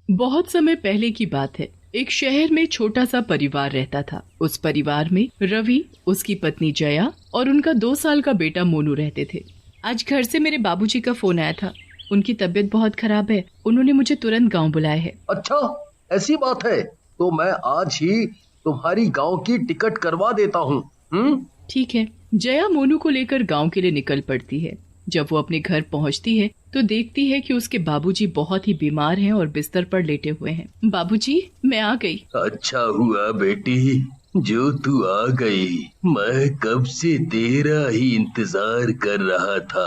बहुत समय पहले की बात है। एक शहर में छोटा सा परिवार रहता था। उस परिवार में रवि, उसकी पत्नी जया और उनका 2 साल का बेटा मोनू रहते थे। आज घर से मेरे बाबूजी का फोन आया था। उनकी तबीयत बहुत खराब है। उन्होंने मुझे तुरंत गांव बुलाया है। अच्छा, ऐसी बात है तो मैं आज ही तुम्हारी गांव की टिकट करवा देता हूँ। ठीक है। जया मोनू को लेकर गांव के लिए निकल पड़ती है। जब वो अपने घर पहुंचती है तो देखती है कि उसके बाबूजी बहुत ही बीमार हैं और बिस्तर पर लेटे हुए हैं। बाबूजी, मैं आ गई। अच्छा हुआ बेटी जो तू आ गई। मैं कब से तेरा ही इंतजार कर रहा था।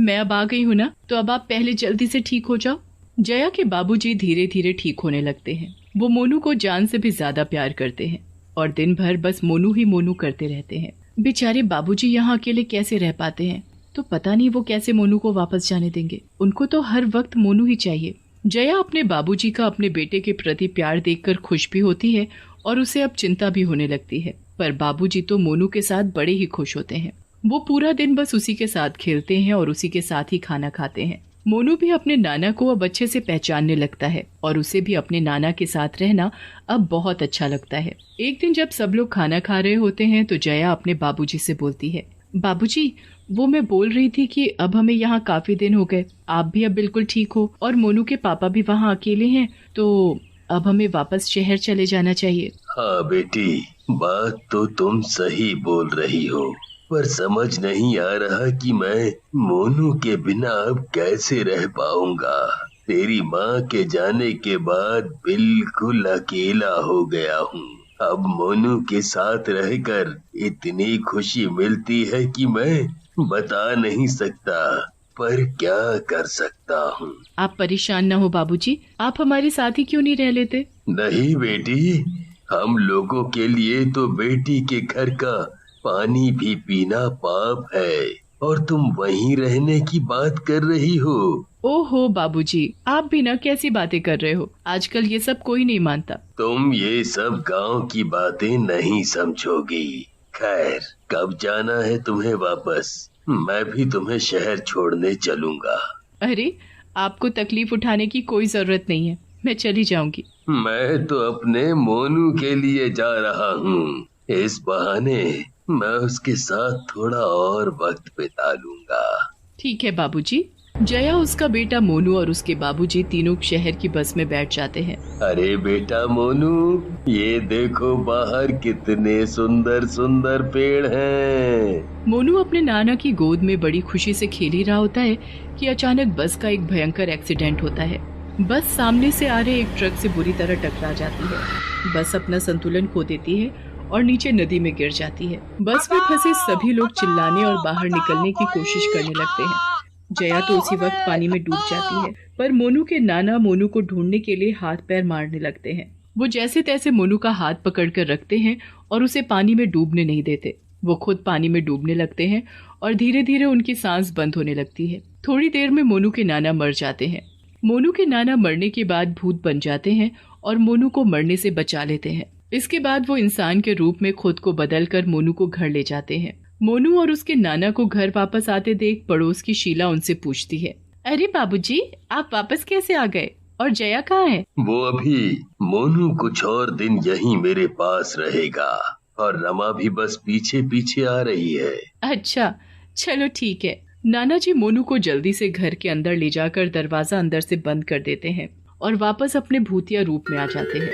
मैं अब आ गई हूँ ना, तो अब आप पहले जल्दी से ठीक हो जाओ। जया के बाबूजी धीरे धीरे ठीक होने लगते हैं। वो मोनू को जान से भी ज्यादा प्यार करते हैं और दिन भर बस मोनू ही मोनू करते रहते हैं। बेचारे बाबूजी यहाँ अकेले कैसे रह पाते हैं, तो पता नहीं वो कैसे मोनू को वापस जाने देंगे। उनको तो हर वक्त मोनू ही चाहिए। जया अपने बाबूजी का अपने बेटे के प्रति प्यार देखकर खुश भी होती है और उसे अब चिंता भी होने लगती है। पर बाबूजी तो मोनू के साथ बड़े ही खुश होते हैं। वो पूरा दिन बस उसी के साथ खेलते हैं और उसी के साथ ही खाना खाते हैं। मोनू भी अपने नाना को अब अच्छे से पहचानने लगता है और उसे भी अपने नाना के साथ रहना अब बहुत अच्छा लगता है। एक दिन जब सब लोग खाना खा रहे होते हैं तो जया अपने बाबूजी से बोलती है, बाबूजी, वो मैं बोल रही थी कि अब हमें यहाँ काफी दिन हो गए, आप भी अब बिल्कुल ठीक हो और मोनू के पापा भी वहाँ अकेले हैं, तो अब हमें वापस शहर चले जाना चाहिए। हाँ बेटी, बात तो तुम सही बोल रही हो, पर समझ नहीं आ रहा कि मैं मोनू के बिना अब कैसे रह पाऊंगा। तेरी माँ के जाने के बाद बिल्कुल अकेला हो गया हूँ। अब मोनू के साथ रहकर इतनी खुशी मिलती है कि मैं बता नहीं सकता, पर क्या कर सकता हूँ। आप परेशान न हो बाबूजी, आप हमारे साथ ही क्यों नहीं रह लेते? नहीं बेटी, हम लोगों के लिए तो बेटी के घर का पानी भी पीना पाप है और तुम वहीं रहने की बात कर रही हो। ओहो बाबूजी, आप भी ना कैसी बातें कर रहे हो, आजकल ये सब कोई नहीं मानता। तुम ये सब गांव की बातें नहीं समझोगी। खैर, कब जाना है तुम्हें वापस? मैं भी तुम्हें शहर छोड़ने चलूंगा। अरे, आपको तकलीफ उठाने की कोई जरूरत नहीं है, मैं चली जाऊंगी। मैं तो अपने मोनू के लिए जा रहा हूँ। इस बहाने मैं उसके साथ थोड़ा और वक्त बिता लूंगा। ठीक है बाबूजी। जया, उसका बेटा मोनू और उसके बाबूजी तीनों शहर की बस में बैठ जाते हैं। अरे बेटा मोनू, ये देखो बाहर कितने सुंदर सुंदर पेड़ हैं। मोनू अपने नाना की गोद में बड़ी खुशी से खेल ही रहा होता है कि अचानक बस का एक भयंकर एक्सीडेंट होता है। बस सामने से आ रहे एक ट्रक से बुरी तरह टकरा जाती है। बस अपना संतुलन खो देती है और नीचे नदी में गिर जाती है। बस में फंसे सभी लोग चिल्लाने और बाहर निकलने की कोशिश करने लगते हैं। जया तो उसी वक्त पानी में डूब जाती है, पर मोनू के नाना मोनू को ढूंढने के लिए हाथ पैर मारने लगते हैं। वो जैसे तैसे मोनू का हाथ पकड़कर रखते हैं और उसे पानी में डूबने नहीं देते। वो खुद पानी में डूबने लगते हैं और धीरे धीरे उनकी सांस बंद होने लगती है। थोड़ी देर में मोनू के नाना मर जाते हैं। मोनू के नाना मरने के बाद भूत बन जाते हैं और मोनू को मरने से बचा लेते हैं। इसके बाद वो इंसान के रूप में खुद को बदलकर मोनू को घर ले जाते हैं। मोनू और उसके नाना को घर वापस आते देख पड़ोस की शीला उनसे पूछती है, अरे बाबूजी, आप वापस कैसे आ गए और जया कहाँ है? वो अभी मोनू कुछ और दिन यहीं मेरे पास रहेगा और रमा भी बस पीछे पीछे आ रही है। अच्छा, चलो ठीक है। नाना जी मोनू को जल्दी से घर के अंदर ले जाकर दरवाजा अंदर से बंद कर देते हैं और वापस अपने भूतिया रूप में आ जाते हैं।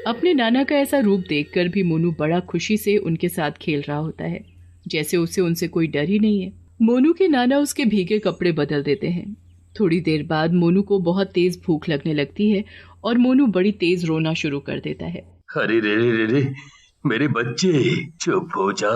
अपने नाना का ऐसा रूप देखकर भी मोनू बड़ा खुशी से उनके साथ खेल रहा होता है, जैसे उसे उनसे कोई डर ही नहीं है। मोनू के नाना उसके भीगे कपड़े बदल देते हैं। थोड़ी देर बाद मोनू को बहुत तेज भूख लगने लगती है और मोनू बड़ी तेज रोना शुरू कर देता है। अरे रे रे रे रे, मेरे बच्चे, चुप हो जा।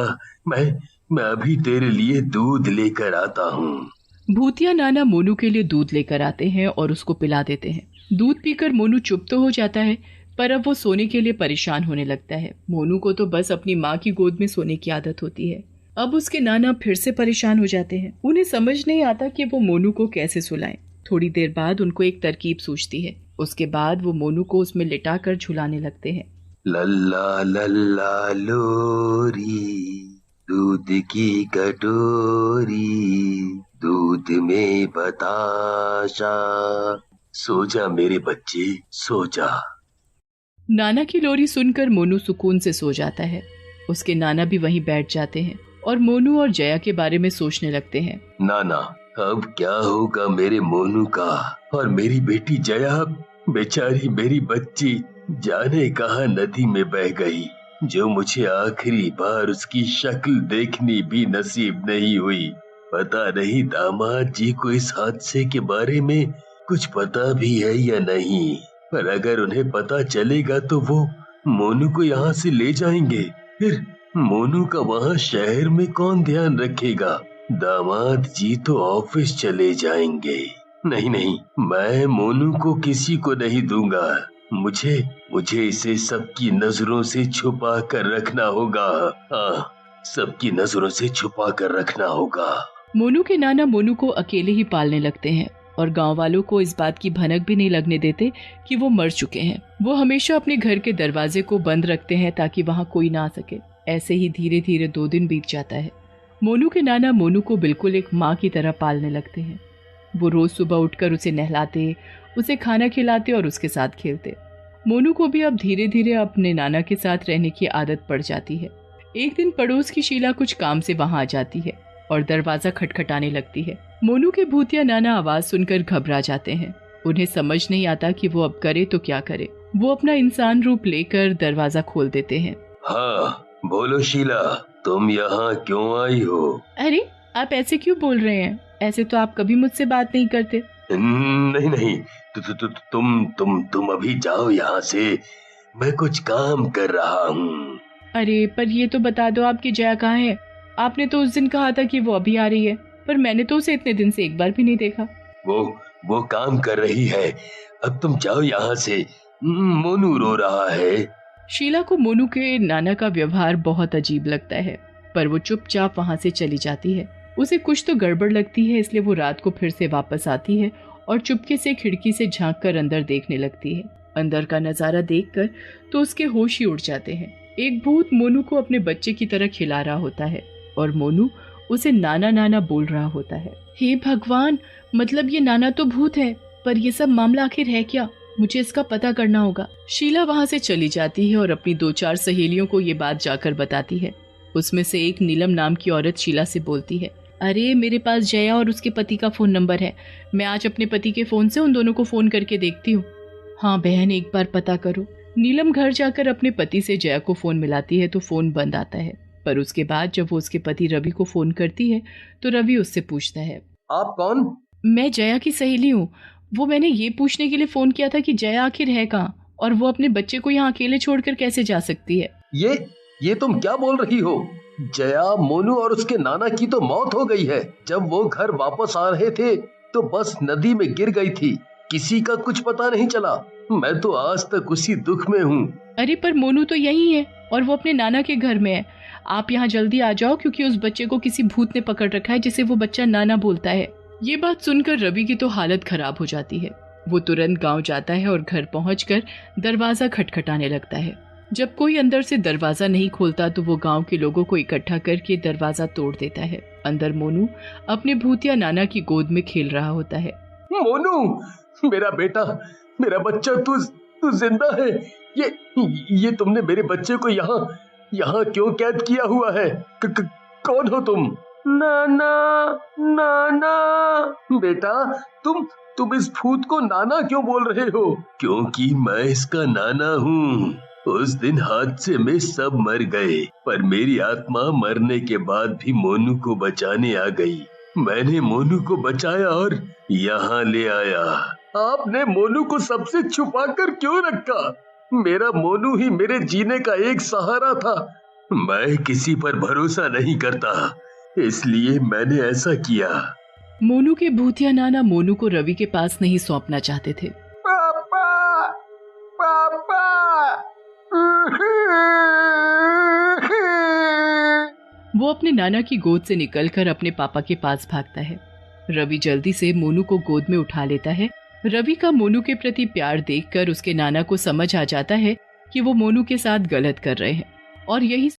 मैं अभी तेरे लिए दूध लेकर आता हूँ। भूतिया नाना मोनू के लिए दूध लेकर आते हैं और उसको पिला देते हैं। दूध पीकर मोनू चुप तो हो जाता है, पर अब वो सोने के लिए परेशान होने लगता है। मोनू को तो बस अपनी माँ की गोद में सोने की आदत होती है। अब उसके नाना फिर से परेशान हो जाते हैं। उन्हें समझ नहीं आता कि वो मोनू को कैसे सुलाएं। थोड़ी देर बाद उनको एक तरकीब सूझती है। उसके बाद वो मोनू को उसमें लिटाकर झुलाने लगते हैं। लल्ला लल्ला लोरी, दूध की कटोरी, दूध में बताशा। सो जा मेरे बच्चे, सो जा। नाना की लोरी सुनकर मोनू सुकून से सो जाता है। उसके नाना भी वहीं बैठ जाते हैं और मोनू और जया के बारे में सोचने लगते हैं। नाना, अब क्या होगा मेरे मोनू का और मेरी बेटी जया? बेचारी मेरी बच्ची जाने कहाँ नदी में बह गई, जो मुझे आखिरी बार उसकी शक्ल देखनी भी नसीब नहीं हुई। पता नहीं दामाद जी को इस हादसे के बारे में कुछ पता भी है या नहीं, पर अगर उन्हें पता चलेगा तो वो मोनू को यहाँ से ले जाएंगे। फिर मोनू का वहाँ शहर में कौन ध्यान रखेगा? दामाद जी तो ऑफिस चले जाएंगे। नहीं नहीं, मैं मोनू को किसी को नहीं दूंगा। मुझे इसे सबकी नजरों से छुपा कर रखना होगा। हाँ, सबकी नजरों से छुपा कर रखना होगा। मोनू के नाना मोनू को अकेले ही पालने लगते हैं और गांव वालों को इस बात की भनक भी नहीं लगने देते कि वो मर चुके हैं। वो हमेशा अपने घर के दरवाजे को बंद रखते हैं ताकि वहाँ कोई ना आ सके। ऐसे ही धीरे धीरे 2 दिन बीत जाता है। मोनू के नाना मोनू को बिल्कुल एक माँ की तरह पालने लगते हैं। वो रोज सुबह उठकर उसे नहलाते, उसे खाना खिलाते और उसके साथ खेलते। मोनू को भी अब धीरे धीरे अपने नाना के साथ रहने की आदत पड़ जाती है। एक दिन पड़ोस की शीला कुछ काम से वहां आ जाती है और दरवाजा खटखटाने लगती है। मोनू के भूतिया नाना आवाज सुनकर घबरा जाते हैं। उन्हें समझ नहीं आता कि वो अब करे तो क्या करे। वो अपना इंसान रूप लेकर दरवाजा खोल देते हैं। हाँ, बोलो शीला, तुम यहाँ क्यों आई हो? अरे, आप ऐसे क्यों बोल रहे हैं? ऐसे तो आप कभी मुझसे बात नहीं करते। नहीं नहीं, तुम अभी जाओ यहाँ से, मैं कुछ काम कर रहा हूँ। अरे, पर ये तो बता दो आपकी जया कहाँ है? आपने तो उस दिन कहा था कि वो अभी आ रही है, पर मैंने तो उसे इतने दिन से एक बार भी नहीं देखा। वो काम कर रही है। अब तुम जाओ यहाँ से, मोनू रो रहा है। शीला को मोनू के नाना का व्यवहार बहुत अजीब लगता है, पर वो चुपचाप वहाँ से चली जाती है। उसे कुछ तो गड़बड़ लगती है, इसलिए वो रात को फिर से वापस आती है और चुपके से खिड़की से झांक कर अंदर देखने लगती है। अंदर का नजारा देखकर तो उसके होश ही उड़ जाते हैं। एक भूत मोनू को अपने बच्चे की तरह खिला रहा होता है और मोनू उसे नाना नाना बोल रहा होता है। हे भगवान, मतलब ये नाना तो भूत है, पर ये सब मामला आखिर है क्या? मुझे इसका पता करना होगा। शीला वहाँ से चली जाती है और अपनी 2-4 सहेलियों को ये बात जाकर बताती है। उसमें से एक नीलम नाम की औरत शीला से बोलती है, अरे मेरे पास जया और उसके पति का फोन नंबर है, मैं आज अपने पति के फोन से उन दोनों को फोन करके देखती हूँ। हाँ बहन, एक बार पता करो। नीलम घर जाकर अपने पति से जया को फोन मिलाती है तो फोन बंद आता है, पर उसके बाद जब वो उसके पति रवि को फोन करती है तो रवि उससे पूछता है, आप कौन? मैं जया की सहेली हूँ। वो मैंने ये पूछने के लिए फोन किया था कि जया आखिर है कहाँ और वो अपने बच्चे को यहाँ अकेले छोड़कर कैसे जा सकती है। ये तुम क्या बोल रही हो? जया, मोनू और उसके नाना की तो मौत हो गई है। जब वो घर वापस आ रहे थे तो बस नदी में गिर गई थी, किसी का कुछ पता नहीं चला। मैं तो आज तक उसी दुख में हूँ। अरे पर मोनू तो यही है और वो अपने नाना के घर में है। आप यहाँ जल्दी आ जाओ क्योंकि उस बच्चे को किसी भूत ने पकड़ रखा है जिसे वो बच्चा नाना बोलता है। ये बात सुनकर रवि की तो हालत खराब हो जाती है। वो तुरंत गांव जाता है और घर पहुंचकर दरवाजा खटखटाने लगता है। जब कोई अंदर से दरवाजा नहीं खोलता तो वो गांव के लोगों को इकट्ठा करके दरवाजा तोड़ देता है। अंदर मोनू अपने भूतिया नाना की गोद में खेल रहा होता है। मोनू, मेरा बेटा, मेरा बच्चा, तू जिंदा है? ये तुमने मेरे बच्चे को यहाँ क्यों कैद किया हुआ है? कौन हो तुम? नाना बेटा, तुम इस भूत को नाना क्यों बोल रहे हो? क्योंकि मैं इसका नाना हूँ। उस दिन हादसे में सब मर गए, पर मेरी आत्मा मरने के बाद भी मोनू को बचाने आ गई। मैंने मोनू को बचाया और यहाँ ले आया। आपने मोनू को सबसे छुपा कर क्यों रखा? मेरा मोनू ही मेरे जीने का एक सहारा था। मैं किसी पर भरोसा नहीं करता, इसलिए मैंने ऐसा किया। मोनू के भूतिया नाना मोनू को रवि के पास नहीं सौंपना चाहते थे। पापा, पापा। वो अपने नाना की गोद से निकलकर अपने पापा के पास भागता है। रवि जल्दी से मोनू को गोद में उठा लेता है। रवि का मोनू के प्रति प्यार देखकर उसके नाना को समझ आ जाता है कि वो मोनू के साथ गलत कर रहे हैं और यही